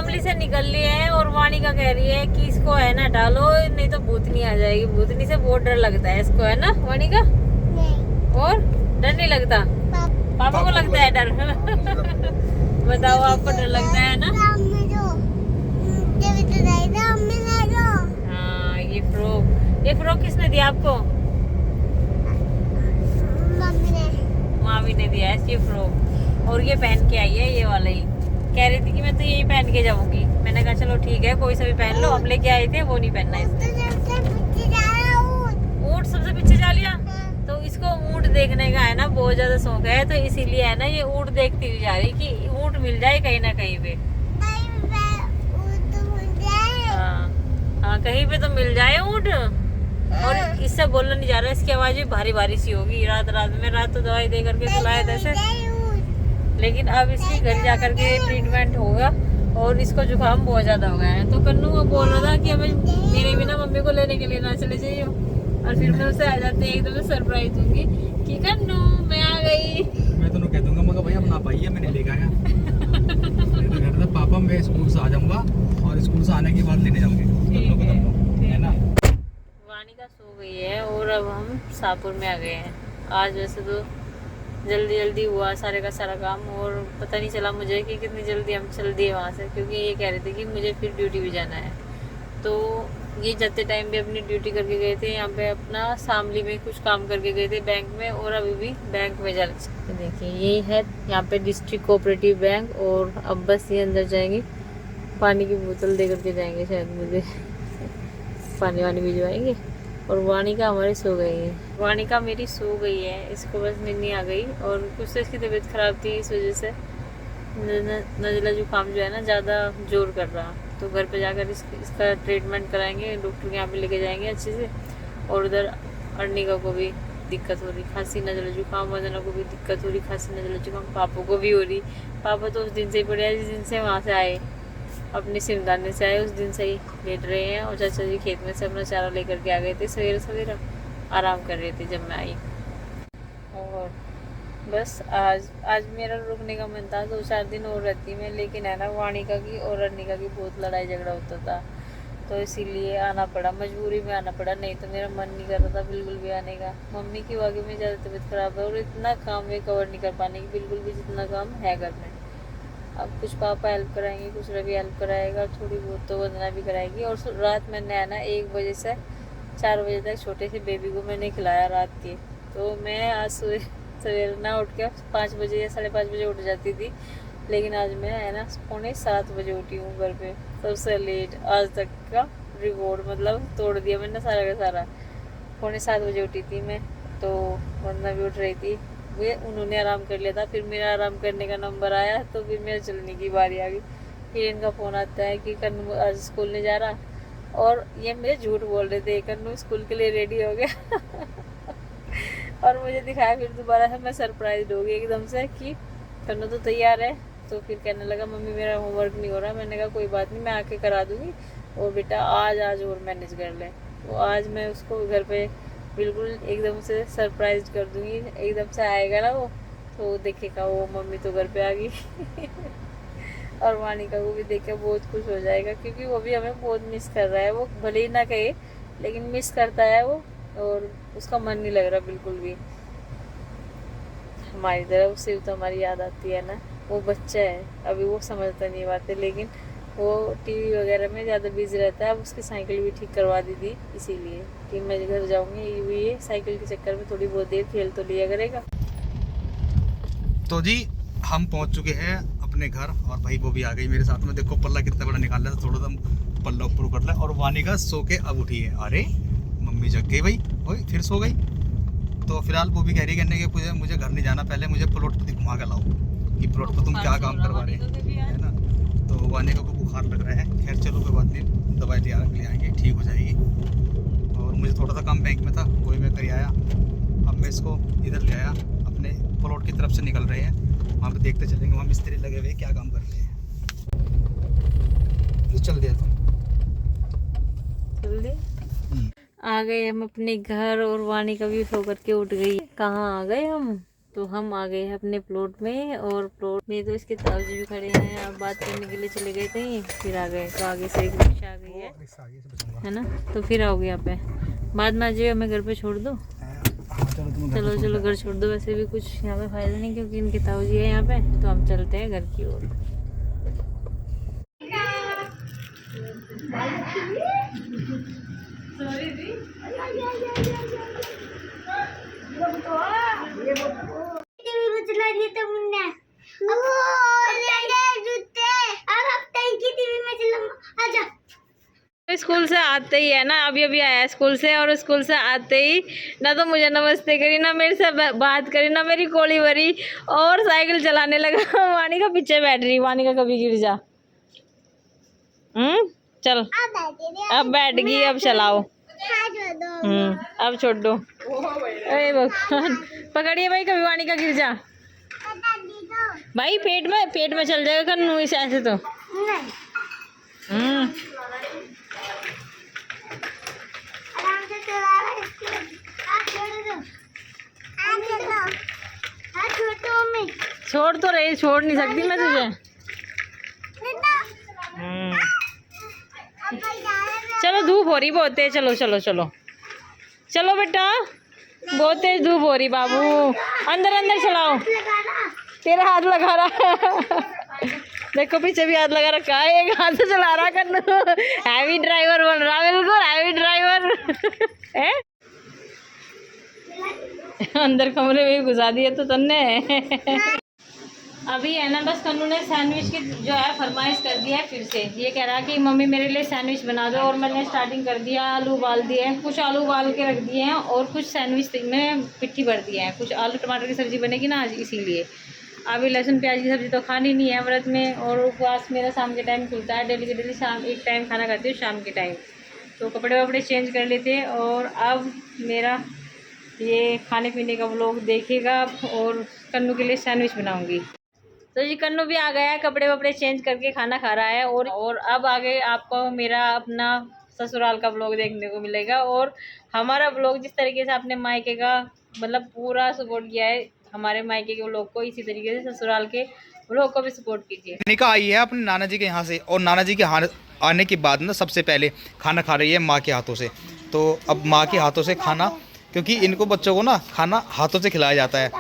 शामली से निकल लिए हैं और वानिका कह रही है कि इसको है ना डालो, नहीं तो भूतनी आ जाएगी। भूतनी से बहुत डर लगता है इसको, है ना वानिका? नहीं। और डर नहीं लगता? पापा को लगता है डर। बताओ, आपको डर लगता है ना? हाँ, ये फ्रॉक किसने दिया आपको? मामी ने दिया है ये फ्रॉक। और ये पहन के आई है, ये वाला ही। कह रही थी कि मैं तो यही पहन के जाऊंगी। मैंने कहा चलो ठीक है, कोई सा भी पहन लो, हम लेके आए थे, वो नहीं पहनना इसने। ऊँट सबसे पीछे जा लिया। तो इसको ऊँट देखने का है ना बहुत ज्यादा शौक है, तो इसीलिए है ना ये ऊँट देखती हुई जा रही कि ऊँट मिल जाए कहीं ना कहीं पे। हाँ, कहीं पे तो मिल जाए ऊँट। और इससे बोलना नहीं जा रहा, इसकी आवाज भी भारी भारी सी होगी। रात तो दवाई दे करके सुलाया था इसे, लेकिन अब इसकी घर जाकर के ट्रीटमेंट होगा और इसको जुकाम बहुत ज्यादा हो गया है। तो कन्नू वो बोल रहा था कि हमें मेरे बिना मम्मी को लेने के लिए ना चले जाइए, और फिर मैं उससे आ जाते हैं एकदम सरप्राइज दूंगी कि कन्नू मैं आ गई। मैं तो कह दूंगा मगर भैया अपना पाइए, मैंने ले गया तो कह रहा था पापा मैं स्कूल से आ जाऊंगा और स्कूल से आने के बाद लेने जाऊंगे, है ना। वानिका सो गई है और अब हम शाहपुर में आ गए हैं। आज वैसे तो जल्दी हुआ सारे का सारा काम, और पता नहीं चला मुझे कि कितनी जल्दी हम चल दिए वहाँ से, क्योंकि ये कह रहे थे कि मुझे फिर ड्यूटी भी जाना है। तो ये जाते टाइम भी अपनी ड्यूटी करके गए थे, यहाँ पे अपना शामली में कुछ काम करके गए थे बैंक में, और अभी भी बैंक में जा सकते। देखिए यही है यहाँ पे डिस्ट्रिक्ट कोऑपरेटिव बैंक, और अब बस ये अंदर जाएंगे, पानी की बोतल दे करके जाएंगे शायद मुझे। पानी वानी भिजवाएंगे। और वानिका हमारी सो गई है। वानिका मेरी सो गई है, इसको बस नींद नहीं आ गई, और कुछ तो इसकी तबीयत खराब थी, इस वजह से नज़ला जुकाम जो है ना ज़्यादा जोर कर रहा। तो घर पे जाकर इसका ट्रीटमेंट कराएंगे, डॉक्टर के यहाँ पे लेके जाएंगे अच्छे से। और उधर अर्निका को भी दिक्कत हो रही, खांसी नज़ला जुकाम, वजना को भी दिक्कत हो रही, खांसी नज़ला जुकाम, पापा को भी हो रही। पापा तो उस दिन से ही पड़े हैं, जिस दिन से वहाँ से आए, अपने सिमदाने से आए, उस दिन से ही लेट रहे हैं। और चाचा जी खेत में से अपना चारा लेकर के आ गए थे, सवेरे आराम कर रहे थे जब मैं आई। और बस आज मेरा रुकने का मन था, 2-4 दिन और रहती मैं, लेकिन है ना वानिका की और अर्निका की बहुत लड़ाई झगड़ा होता था, तो इसीलिए आना पड़ा, मजबूरी में आना पड़ा, नहीं तो मेरा मन नहीं कर रहा था बिल्कुल भी आने का। मम्मी की वाकई में ज़्यादा तबीयत खराब है, और इतना काम वे कवर नहीं कर पाने की बिल्कुल भी, जितना काम है घर में। अब कुछ पापा हेल्प कराएंगे, कुछ रवि हेल्प कराएगा, थोड़ी बहुत तो वंदना भी कराएगी। और रात मैंने है ना 1 बजे से 4 बजे तक छोटे से बेबी को मैंने खिलाया रात के। तो मैं आज सवेरे ना उठ के 5 बजे या 5:30 बजे उठ जाती थी, लेकिन आज मैं है ना 6:45 बजे उठी हूँ घर पे, सबसे लेट आज तक का रिकॉर्ड, मतलब तोड़ दिया मैंने सारा का सारा। 6:45 बजे उठी थी मैं, तो वंदना भी उठ रही थी, वे उन्होंने आराम कर लिया था। फिर मेरा आराम करने का नंबर आया, तो फिर मेरे चलने की बारी आ गई। फिर इनका फ़ोन आता है कि कन्नू आज स्कूल नहीं जा रहा, और ये मुझे झूठ बोल रहे थे, कन्नू स्कूल के लिए रेडी हो गया। और मुझे दिखाया, फिर दोबारा से मैं सरप्राइज हो गई एकदम से कि कन्नू तो तैयार है। तो फिर कहने लगा मम्मी मेरा होमवर्क नहीं हो रहा। मैंने कहा कोई बात नहीं, मैं आके करा दूँगी, और बेटा आज और मैनेज कर ले। तो आज मैं उसको घर पे बिल्कुल एकदम से सरप्राइज कर दूंगी, एकदम से आएगा ना वो, तो देखेगा वो मम्मी तो घर पे आ गई। और वानिका को भी देख के बहुत खुश हो जाएगा, क्योंकि वो भी हमें बहुत मिस कर रहा है। वो भले ही ना कहे, लेकिन मिस करता है वो, और उसका मन नहीं लग रहा बिल्कुल भी हमारी तरफ। उससे तो हमारी याद आती है ना, वो बच्चा है अभी, वो समझता नहीं बातें, लेकिन वो टीवी वगैरह में ज़्यादा बिजी रहता है। अब उसकी साइकिल भी ठीक करवा दी थी, इसीलिए कि मैं घर जाऊँगी, ये साइकिल के चक्कर में थोड़ी बहुत देर खेल तो लिया करेगा। तो जी हम पहुंच चुके हैं अपने घर, और भाई वो भी आ गई मेरे साथ में। देखो पल्ला कितना बड़ा निकाल लिया, थोड़ा सा पल्ला ऊपर कर लिया। और वानिका सो के अब उठी है। अरे मम्मी जग गई भाई, ओए फिर सो गई। तो फिलहाल वो भी कह रही है कि मुझे घर नहीं जाना, पहले मुझे प्लॉट पर घुमा के लाओ कि प्लॉट पर तुम क्या काम करवा रहे है ना। तो वानिका को बुखार लग रहा है, खैर चलो कोई बात नहीं, दवाई ले आएंगे, ठीक हो जाएगी। और मुझे थोड़ा सा काम बैंक में था, वही मैं कर आया। अब मैं इसको इधर ले आया, अपने प्लॉट की तरफ से निकल रहे हैं, वहाँ पे देखते चलेंगे वहाँ मिस्त्री लगे हुए क्या काम कर रहे हैं। चल दिया तुम जल्दी आ गए हम अपने घर, और वानिका भी सो करके उठ गई। कहाँ आ गए हम? तो हम आ गए हैं अपने प्लॉट में, और प्लॉट में तो इसके ताऊजी भी खड़े हैं। अब बात करने के लिए चले गए थे, फिर आ गए। तो आगे से एक रिक्शा आ गई है ना, तो फिर आओगे यहाँ पे। बाद में आ जाइए, हमें घर पे छोड़ दो। चलो चलो घर छोड़ दो। वैसे भी कुछ यहाँ पे फायदा नहीं, क्योंकि इनके ताऊजी है यहाँ पे। तो हम चलते हैं घर की ओर। स्कूल से आते ही है ना, अभी अभी आया स्कूल से, और स्कूल से आते ही ना तो मुझे नमस्ते करी, ना मेरे से बात करी, ना मेरी कोली भरी, और साइकिल चलाने लगा। वानी का पीछे बैठ रही। वानी का कभी गिर जा। चल अब बैठ गई, अब चलाओ। अब छोड़ दो। अरे भगवान, पकड़िए भाई, कभी वानी का गिर जा भाई। पेट में चल जाएगा कन्नू इसे ऐसे तो। छोड़ तो रही, छोड़ नहीं सकती मैं तुझे। चलो धूप हो रही बहुत तेज। चलो चलो चलो चलो बेटा, बहुत तेज धूप हो रही। बाबू अंदर अंदर चलाओ। तेरा हाथ लगा रहा देखो, पीछे भी हाथ लगा रखा है। एक हाथ से चला रहा कन्नू। हैवी ड्राइवर बन रहा, बिल्कुल हैवी ड्राइवर है। अंदर कमरे में घुसा दिया तो तन्ने। अभी है ना, बस कन्नू ने सैंडविच की जो है फरमाइश कर दिया है फिर से। ये कह रहा है कि मम्मी मेरे लिए सैंडविच बना दो, और मैंने स्टार्टिंग कर दिया। आलू उबाल दिए हैं, कुछ आलू उबाल के रख दिए हैं, और कुछ सैंडविच में पिट्ठी भर दिया है। कुछ आलू टमाटर की सब्ज़ी बनेगी ना आज, इसीलिए। अभी लहसुन प्याज की सब्ज़ी तो खानी नहीं है व्रत में, और उपवास मेरा शाम के टाइम खुलता है। डेली के डेली शाम एक टाइम खाना खाती हूँ, शाम के टाइम। तो कपड़े वपड़े चेंज कर लेते, और अब मेरा ये खाने पीने का व्लॉग देखिएगा, और कन्नू के लिए सैंडविच बनाऊंगी। तो जी कन्नू भी आ गया है, कपड़े वपड़े चेंज करके खाना खा रहा है। और अब आगे आपको मेरा अपना ससुराल का व्लॉग देखने को मिलेगा, और हमारा व्लॉग जिस तरीके से आपने मायके का मतलब पूरा सपोर्ट किया है हमारे मायके के व्लॉग को, इसी तरीके से ससुराल के व्लॉग को भी सपोर्ट कीजिए। निका आई है अपने नाना जी के यहाँ से, और नाना जी के आने के बाद ना सबसे पहले खाना खा रही है माँ के हाथों से। तो अब माँ के हाथों से खाना, क्योंकि इनको बच्चों को ना खाना हाथों से खिलाया जाता है,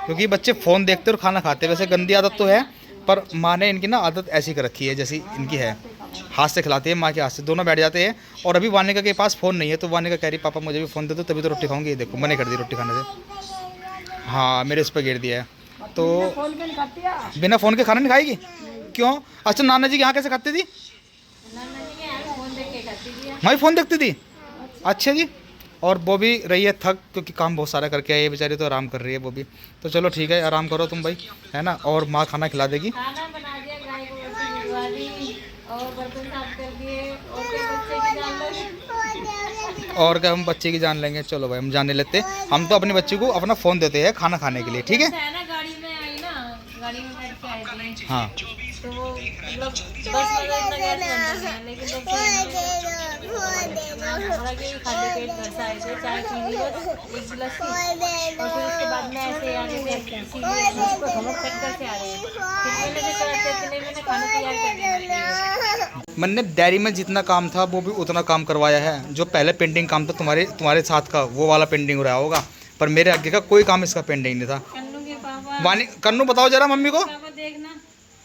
क्योंकि बच्चे फ़ोन देखते और खाना खाते। वैसे गंदी आदत तो है, पर माँ ने इनकी ना आदत ऐसी कर रखी है जैसी इनकी है। हाथ से खिलाती है, माँ के हाथ से। दोनों बैठ जाते हैं। और अभी वानिका के पास फ़ोन नहीं है, तो वानिका कह रही पापा मुझे भी फ़ोन दे दो, तभी तो रोटी खाऊंगी। देखो मना कर दी रोटी खाने से। हाँ मेरे इस पर गिर दिया है। तो बिना फ़ोन के खाना नहीं खाएगी? क्यों? अच्छा नाना जी के यहाँ कैसे खाती थी? वहीं फ़ोन देखती थी। अच्छा जी। और वो भी रही है थक, क्योंकि काम बहुत सारा करके आई है बेचारी, तो आराम कर रही है वो भी। तो चलो ठीक है, आराम करो तुम भाई, है ना। और माँ खाना खिला देगी। खाना बना दिया, गाय को रोटी भिजवा दी, और बर्तन साफ कर दिए, और क्या हम बच्चे की जान लेंगे। चलो भाई हम जाने लेते। हम तो अपने बच्चे को अपना फ़ोन देते हैं खाना खाने के लिए, ठीक है। गाड़ी में आई ना, गाड़ी में बैठ के आई थी। हाँ तो वो मतलब बस में इतना गैस बनता है, लेकिन तो खाली पेट घर से आए थे, चाय पी ली बस एक गिलास की, और फिर उसके बाद में ऐसे आ रहे थे, हम लोग कट करके आ रहे हैं। फिर मैंने जो कराते थे, मैंने खाना तैयार कर दिया। मैंने डेयरी में जितना काम था वो भी उतना काम करवाया है। जो पहले पेंडिंग काम था तुम्हारे साथ का, वो वाला पेंडिंग हो रहा होगा, पर मेरे आगे का कोई काम इसका पेंडिंग नहीं था। वानी कन्नू बताओ जरा मम्मी को।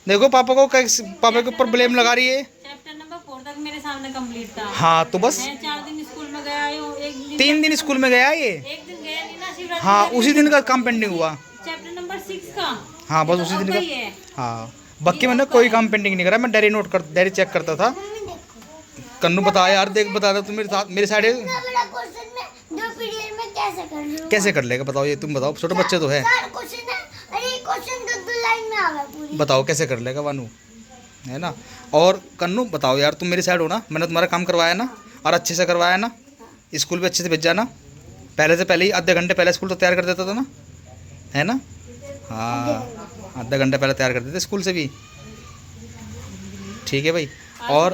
देखो पापा को, पापा के ऊपर ब्लेम लगा रही है। चैप्टर नंबर 4 तक मेरे सामने कंप्लीट था। हाँ तो बस 4 दिन स्कूल में गया, एक दिन 3 दिन स्कूल में गया ये, एक दिन गया नहीं ना, शिवरात्रि। हाँ उसी दिन का काम पेंडिंग हुआ, चैप्टर नंबर 6 का। हाँ बस उसी दिन का। हाँ बाकी मैंने कोई काम पेंडिंग नहीं करा। मैं डायरी चेक करता था। कन्नू बता यार, देख बता दो तुम मेरे साथ, मेरे साइड कैसे कर लेगा बताओ, ये तुम बताओ, छोटे बच्चे तो है। बताओ कैसे कर लेगा वानू, है ना। और कन्नू बताओ यार, तुम मेरी साइड हो ना, मैंने तुम्हारा काम करवाया ना, और अच्छे से करवाया ना, स्कूल भी अच्छे से भेजा ना। पहले से पहले ही आधे घंटे पहले स्कूल तो तैयार कर देता था ना, है ना। हाँ आधा घंटा पहले तैयार कर देते स्कूल से भी, ठीक है भाई। और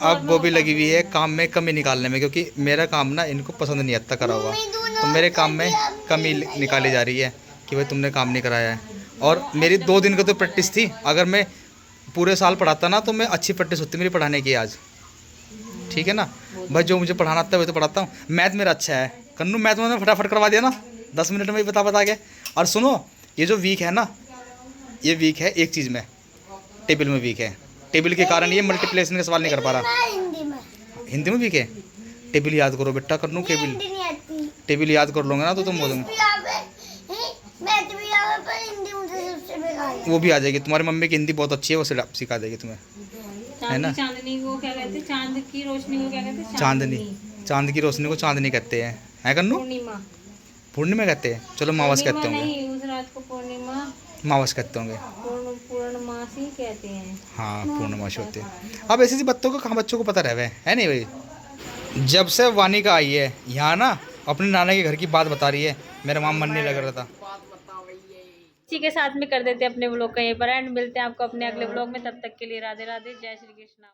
अब वो भी लगी हुई है काम में कमी निकालने में, क्योंकि मेरा काम ना इनको पसंद नहीं आता करा हुआ, तो मेरे काम में कमी निकाली जा रही है। कि भाई तुमने काम नहीं कराया है। और मेरी 2 दिन की तो प्रैक्टिस थी, अगर मैं पूरे साल पढ़ाता ना तो मैं अच्छी प्रैक्टिस होती मेरी पढ़ाने की आज, ठीक है ना भाई। जो मुझे पढ़ाना आता है वही तो पढ़ाता हूँ। मैथ मेरा अच्छा है, कन्नू मैथ में फटाफट करवा दिया ना 10 मिनट में ही बता के। और सुनो, ये जो वीक है ना, ये वीक है एक चीज़ में, टेबल में वीक है। टेबल के कारण ये मल्टीप्लिकेशन का सवाल नहीं कर पा रहा। हिंदी में वीक है। टेबल याद करो बेटा, कन्नू टेबल याद कर लोगे ना तो तुम बोलोगे। वो भी आ जाएगी, तुम्हारी मम्मी की हिंदी बहुत अच्छी है, वो सिखा देगी तुम्हें, है ना। चांदनी को क्या कहते हैं, चांद की रोशनी को क्या कहते हैं? चांदनी, चांद की रोशनी को चांदनी कहते हैं, है कन्नू? पूर्णिमा। पूर्णिमा कहते हैं, चलो मावस कहते होंगे। नहीं, उस रात को पूर्णिमा, मावस कहते होंगे। पूर्णमासी कहते हैं। हाँ पूर्णमासी होते हैं। अब ऐसी बच्चों को कहाँ बच्चों को पता रहे है नहीं भाई। जब से वानिका आई है यहाँ ना, अपने नाना के घर की बात बता रही है, मेरा वहाँ मन नहीं लग रहा था। इसी के साथ में कर देते हैं अपने व्लॉग का यहीं पर एंड। मिलते हैं आपको अपने अगले व्लॉग में, तब तक के लिए राधे राधे, जय श्री कृष्ण।